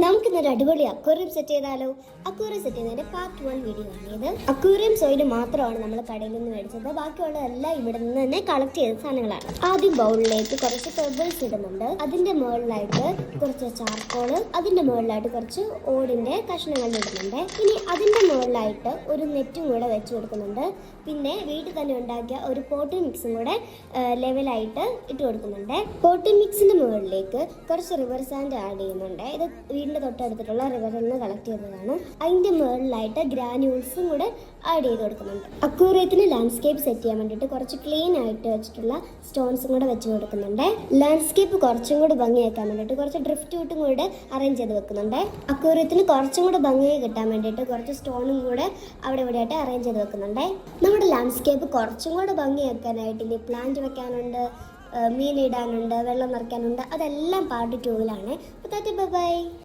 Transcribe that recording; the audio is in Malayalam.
നമുക്കിന്നൊരു അടിപൊളി അക്വേറിയം സെറ്റ് ചെയ്താലോ? അക്വേറിയം സെറ്റ് ചെയ്യുന്നതിന്റെ പാർട്ട് 1 വീഡിയോ ആണ് ഇത്. അക്വേറിയം സോയിൽ മാത്രമാണ് നമ്മൾ കടയിൽ നിന്ന് മേടിച്ചത്. ബാക്കിയുള്ളതെല്ലാം ഇവിടെ നിന്ന് തന്നെ കളക്ട് ചെയ്ത സാധനങ്ങളാണ്. ആദ്യം ബൗളിലേക്ക് കുറച്ച് പെബിൾസ് ഇടുന്നുണ്ട്. അതിന്റെ മുകളിലായിട്ട് കുറച്ച് ചാർക്കോള്, അതിന്റെ മുകളിലായിട്ട് കുറച്ച് ഓടിന്റെ കഷ്ണങ്ങൾ ഇടുന്നുണ്ട്. ഇനി അതിന്റെ മുകളിലായിട്ട് ഒരു നെറ്റും കൂടെ വെച്ച് കൊടുക്കുന്നുണ്ട്. പിന്നെ വീട്ടിൽ തന്നെ ഉണ്ടാക്കിയ ഒരു പോട്ടി മിക്സും കൂടെ ലെവലായിട്ട് ഇട്ട് കൊടുക്കുന്നുണ്ട്. പോട്ടി മിക്സിന്റെ മുകളിലേക്ക് കുറച്ച് റിവർ സാൻഡ് ആഡ് ചെയ്യുന്നുണ്ട്. ഇത് വീടിന്റെ തൊട്ടടുത്തിട്ടുള്ള റിവറിൽ നിന്ന് കളക്ട് ചെയ്തതാണ്. അതിന്റെ മുകളിലായിട്ട് ഗ്രാനുൾസും കൂടെ ആഡ് ചെയ്ത് കൊടുക്കുന്നുണ്ട്. അക്വേറിയത്തിന് ലാൻഡ്സ്കേപ്പ് സെറ്റ് ചെയ്യാൻ വേണ്ടിയിട്ട് കുറച്ച് ക്ലീൻ ആയിട്ട് വെച്ചിട്ടുള്ള സ്റ്റോൺസും കൂടെ വെച്ച് കൊടുക്കുന്നുണ്ട്. ലാൻഡ്സ്കേപ്പ് കുറച്ചും കൂടെ ഭംഗിയാക്കാൻ വേണ്ടിയിട്ട് കുറച്ച് ഡ്രിഫ്റ്റ് വുട്ടും കൂടെ അറേഞ്ച് ചെയ്ത് വെക്കുന്നുണ്ട്. അക്വേറിയത്തിന് കുറച്ചും കൂടെ ഭംഗിയായി കിട്ടാൻ വേണ്ടിയിട്ട് കുറച്ച് സ്റ്റോണും കൂടെ അവിടെ ഇവിടെയായിട്ട് അറേഞ്ച് ചെയ്ത് വെക്കുന്നുണ്ട്. നമ്മുടെ ലാൻഡ്സ്കേപ്പ് കുറച്ചും കൂടെ ഭംഗിയാക്കാനായിട്ട് ഇനി പ്ലാന്റ് വെക്കാനുണ്ട്, മീൻ ഇടാനുണ്ട്, വെള്ളം നിറയ്ക്കാനുണ്ട്. അതെല്ലാം പാർട്ട് 2-ലാണ്. അപ്പോൾ ബൈ.